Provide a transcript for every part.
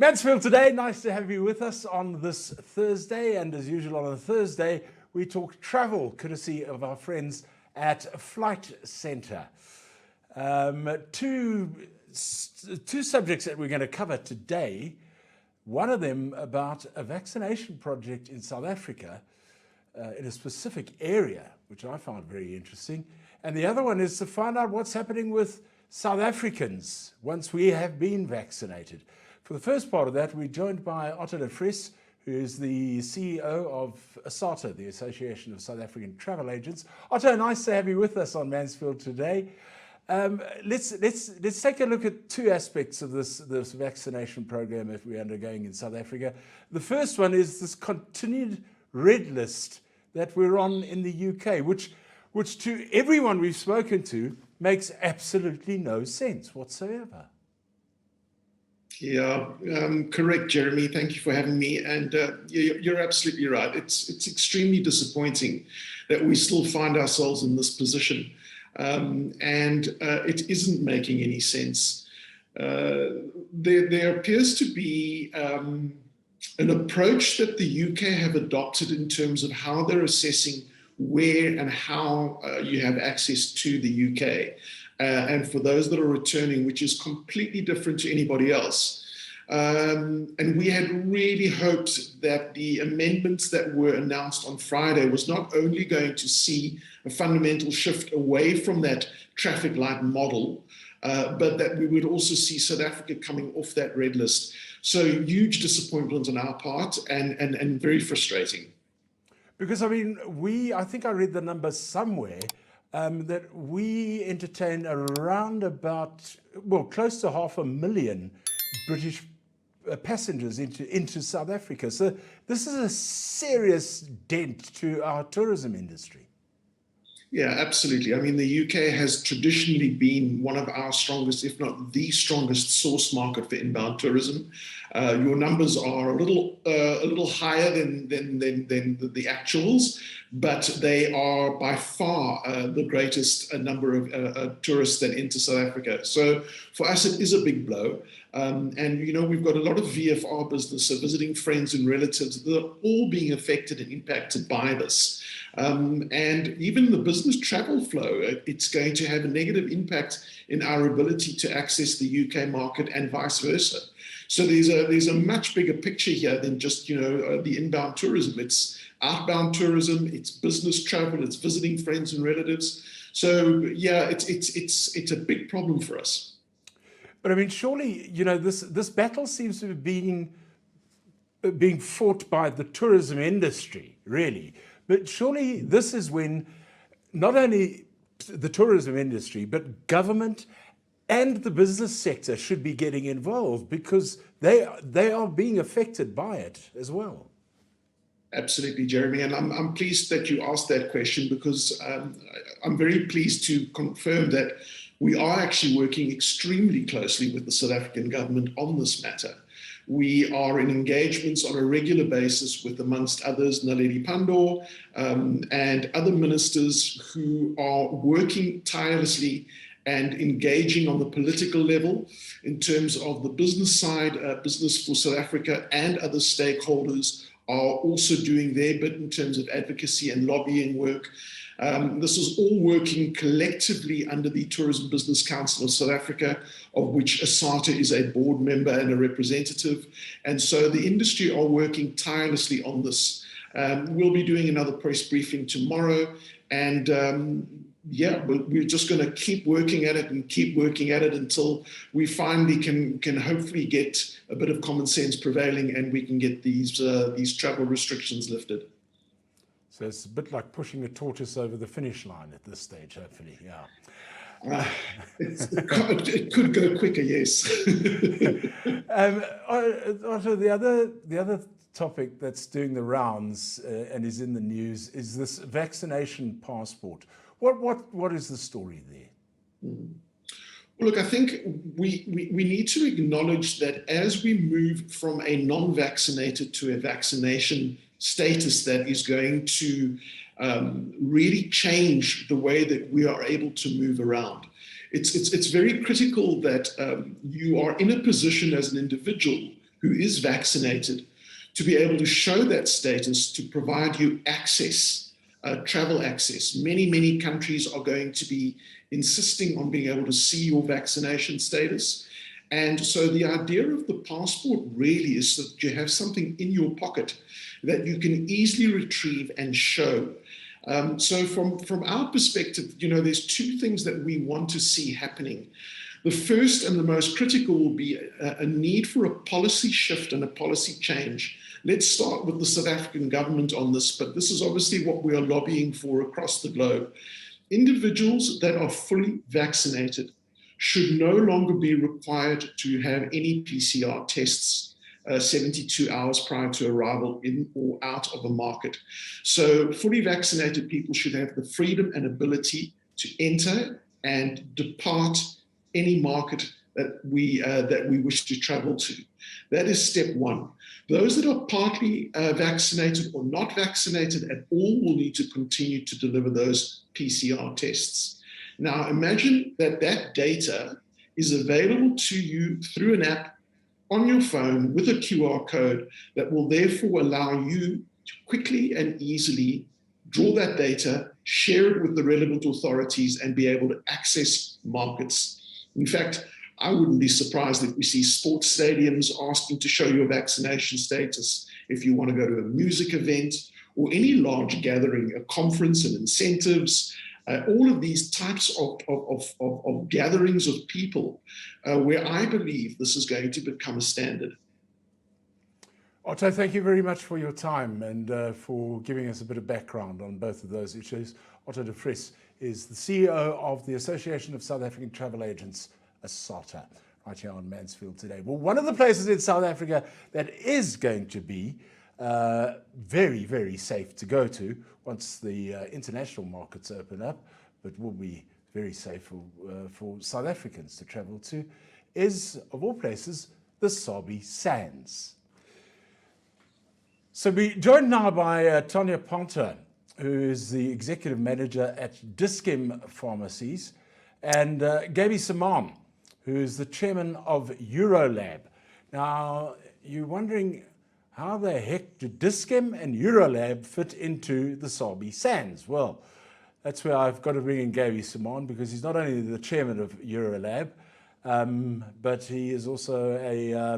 Mansfield today, nice to have you with us on this Thursday. And as usual on a Thursday, we talk travel, courtesy of our friends at Flight Centre. Two subjects that we're going to cover today. One of them about a vaccination project in South Africa in a specific area, which I found very interesting. And the other one is to find out what's happening with South Africans once we have been vaccinated. For the first part of that, we're joined by Otto de Vries, who is the CEO of ASATA, the Association of South African Travel Agents. Otto, nice to have you with us on Mansfield today. Let's take a look at two aspects of this vaccination program that we're undergoing in South Africa. The first one is this continued red list that we're on in the UK, which to everyone we've spoken to makes absolutely no sense whatsoever. Yeah, correct, Jeremy. Thank you for having me. And you're absolutely right. It's extremely disappointing that we still find ourselves in this position. It isn't making any sense. There appears to be an approach that the UK have adopted in terms of how they're assessing where and how you have access to the UK. And for those that are returning, which is completely different to anybody else. And we had really hoped that the amendments that were announced on Friday was not only going to see a fundamental shift away from that traffic light model, but that we would also see South Africa coming off that red list. So huge disappointment on our part and very frustrating. Because, I mean, I think I read the number somewhere, that we entertain around about, well, close to 500,000 British passengers into South Africa. So this is a serious dent to our tourism industry. Yeah, absolutely. I mean, the UK has traditionally been one of our strongest, if not the strongest, source market for inbound tourism. Your numbers are a little higher than the actuals, but they are by far the greatest number of tourists that enter South Africa. So for us, it is a big blow. And, you know, we've got a lot of VFR business, so visiting friends and relatives, that are all being affected and impacted by this. And even the business travel flow, it's going to have a negative impact in our ability to access the UK market and vice versa. So there's a much bigger picture here than just, you know, the inbound tourism. It's outbound tourism, it's business travel, it's visiting friends and relatives. So yeah, it's a big problem for us. But I mean, surely, you know, this battle seems to be being fought by the tourism industry, really. But surely this is when not only the tourism industry, but government and the business sector should be getting involved, because they are being affected by it as well. Absolutely, Jeremy. And I'm pleased that you asked that question, because I'm very pleased to confirm that we are actually working extremely closely with the South African government on this matter. We are in engagements on a regular basis with, amongst others, Naledi Pandor and other ministers who are working tirelessly and engaging on the political level in terms of the business side. Business for South Africa and other stakeholders are also doing their bit in terms of advocacy and lobbying work. This is all working collectively under the Tourism Business Council of South Africa, of which ASATA is a board member and a representative. And so the industry are working tirelessly on this. We'll be doing another press briefing tomorrow. And yeah, we're just going to keep working at it and keep working at it until we finally can hopefully get a bit of common sense prevailing and we can get these travel restrictions lifted. So it's a bit like pushing a tortoise over the finish line at this stage, hopefully, yeah. It could go quicker, yes. Also, the other topic that's doing the rounds and is in the news is this vaccination passport. What is the story there? Well, look, I think we need to acknowledge that as we move from a non-vaccinated to a vaccination status that is going to really change the way that we are able to move around. It's very critical that you are in a position as an individual who is vaccinated to be able to show that status to provide you access, travel access. Many countries are going to be insisting on being able to see your vaccination status. And so the idea of the passport really is that you have something in your pocket that you can easily retrieve and show. So from our perspective, there's two things that we want to see happening. The first and the most critical will be a need for a policy shift and a policy change. Let's start with the South African government on this, but this is obviously what we are lobbying for across the globe. Individuals that are fully vaccinated should no longer be required to have any PCR tests 72 hours prior to arrival in or out of a market. So fully vaccinated people should have the freedom and ability to enter and depart any market that we wish to travel to. That is step one. Those that are partly vaccinated or not vaccinated at all will need to continue to deliver those PCR tests. Now, imagine that data is available to you through an app on your phone with a QR code that will therefore allow you to quickly and easily draw that data, share it with the relevant authorities, and be able to access markets. In fact, I wouldn't be surprised if we see sports stadiums asking to show your vaccination status if you want to go to a music event or any large gathering, a conference and incentives, all of these types of gatherings of people where I believe this is going to become a standard. Otto, thank you very much for your time and for giving us a bit of background on both of those issues. Otto de Vries is the CEO of the Association of South African Travel Agents, ASATA, right here on Mansfield today. Well, one of the places in South Africa that is going to be very, very safe to go to once the international markets open up, but will be very safe for South Africans to travel to, is, of all places, the Sabi Sands. So we're joined now by Tanya Ponta, who is the executive manager at Dischem Pharmacies, and Gaby Simon, who is the chairman of Eurolab. Now, you're wondering, how the heck do Dischem and Eurolab fit into the Sabi Sands? Well, that's where I've got to bring in Gaby Simon, because he's not only the chairman of Eurolab, but he is also a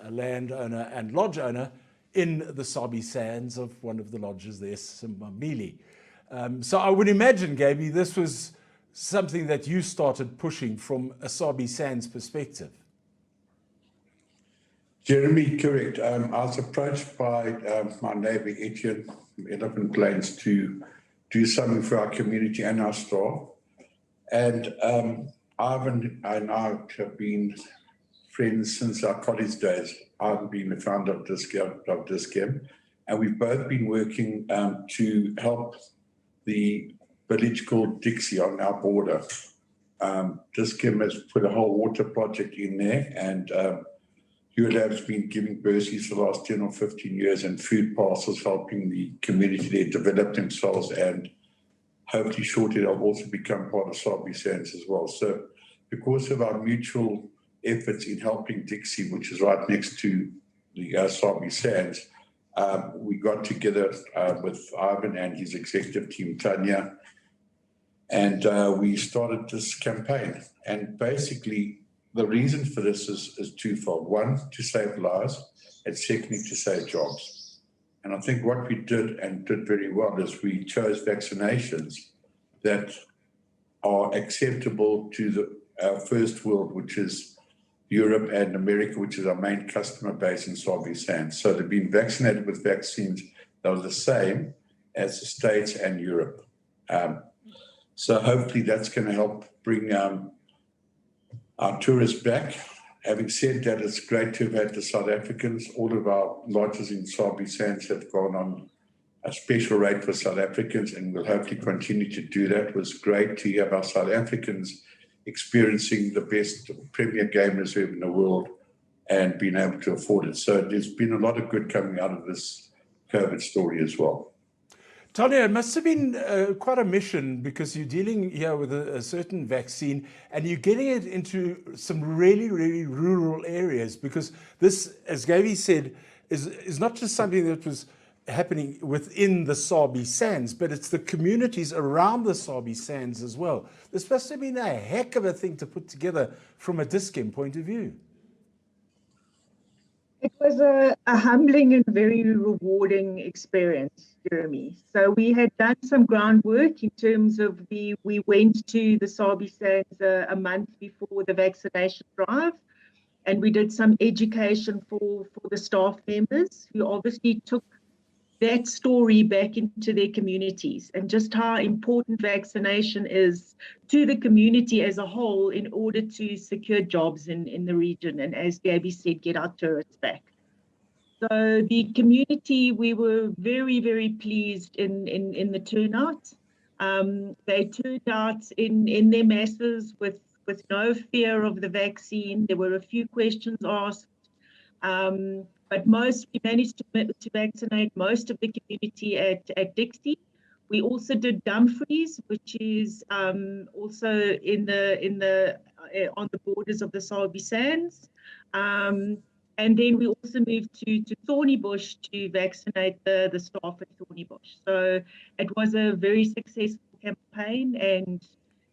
landowner and lodge owner in the Sabi Sands of one of the lodges there, Simbamili. So I would imagine, Gaby, this was something that you started pushing from a Sabi Sands perspective. Jeremy, correct. I was approached by my neighbour Etienne from Elephant Plains to do something for our community and our staff. And Ivan and I have been friends since our college days. I've been the founder of Dischem, and we've both been working to help the village called Dixie on our border. Dischem has put a whole water project in there, and Eurolab's been giving bursaries for the last 10 or 15 years and food parcels, helping the community there develop themselves, and hopefully shortly they'll also become part of Sabi Sands as well. So because of our mutual efforts in helping Dixie, which is right next to the Sabi Sands, we got together with Ivan and his executive team, Tanya, and we started this campaign. And basically, the reason for this is twofold. One, to save lives, and secondly, to save jobs. And I think what we did, and did very well, is we chose vaccinations that are acceptable to our first world, which is Europe and America, which is our main customer base in Sabi Sands. So they've been vaccinated with vaccines that are the same as the States and Europe. So hopefully that's going to help bring our tourists back. Having said that, it's great to have had the South Africans. All of our lodges in Sabi Sands have gone on a special rate for South Africans, and we'll hopefully continue to do that. It was great to have our South Africans experiencing the best premier game reserve in the world and being able to afford it. So there's been a lot of good coming out of this COVID story as well. Tanya, it must have been quite a mission because you're dealing here with a certain vaccine and you're getting it into some really, really rural areas, because this, as Gavi said, is not just something that was happening within the Sabi Sands, but it's the communities around the Sabi Sands as well. This must have been a heck of a thing to put together from a Dischem point of view. It was a humbling and very rewarding experience, Jeremy. So we had done some groundwork in terms of we went to the Sabi Sands a month before the vaccination drive, and we did some education for the staff members who obviously took that story back into their communities, and just how important vaccination is to the community as a whole in order to secure jobs in the region. And as Gabby said, get our tourists back. So the community, we were very, very pleased in the turnout. They turned out in their masses with no fear of the vaccine. There were a few questions asked. But we managed to vaccinate most of the community at Dixie. We also did Dumfries, which is also on the borders of the Sabi Sands. And then we also moved to Thornybush to vaccinate the staff at Thornybush. So it was a very successful campaign, and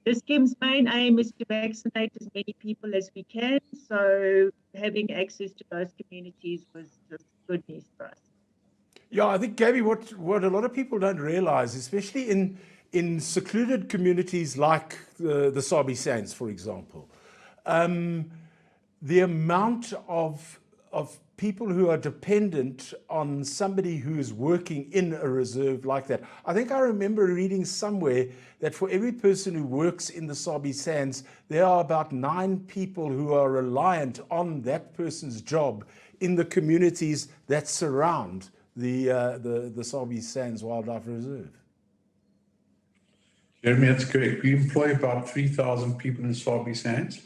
Dischem's main aim is to vaccinate as many people as we can. So having access to those communities was just good news for us. Yeah, I think, Gabby, what a lot of people don't realize, especially in secluded communities like the Sabi Sands, for example, the amount of people who are dependent on somebody who is working in a reserve like that. I think I remember reading somewhere that for every person who works in the Sabi Sands, there are about 9 people who are reliant on that person's job in the communities that surround the Sabi Sands Wildlife Reserve. Jeremy, that's correct. We employ about 3,000 people in Sabi Sands,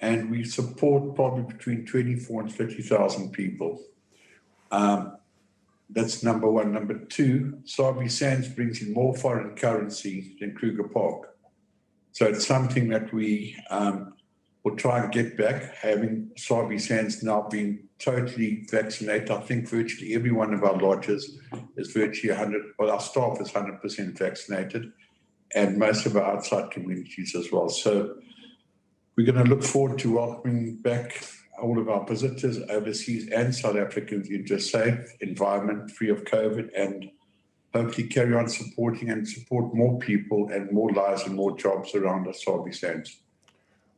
and we support probably between 24 and 30,000 people. That's number one. Number two, Sabi Sands brings in more foreign currency than Kruger Park. So it's something that we will try and get back, having Sabi Sands now being totally vaccinated. I think virtually every one of our lodges is virtually 100%, well, our staff is 100% vaccinated, and most of our outside communities as well. So we're going to look forward to welcoming back all of our visitors, overseas and South Africans, into a safe environment, free of COVID, and hopefully carry on supporting and support more people and more lives and more jobs around the Sabi Sands.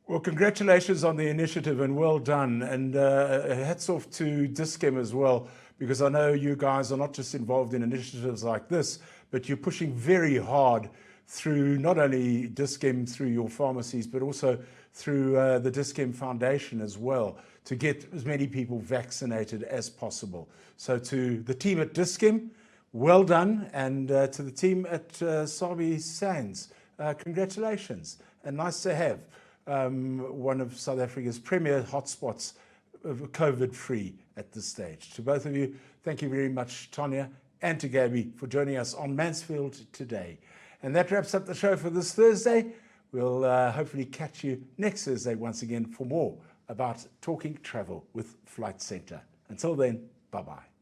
Well, congratulations on the initiative and well done. And hats off to Dischem as well, because I know you guys are not just involved in initiatives like this, but you're pushing very hard through not only Dischem, through your pharmacies, but also through the Dischem Foundation as well, to get as many people vaccinated as possible. So to the team at Dischem, well done, and to the team at Sabi Sands, congratulations, and nice to have one of South Africa's premier hotspots COVID-free at this stage. To both of you, thank you very much, Tanya, and to Gabby for joining us on Mansfield today. And that wraps up the show for this Thursday. We'll hopefully catch you next Thursday once again for more about Talking Travel with Flight Centre. Until then, bye-bye.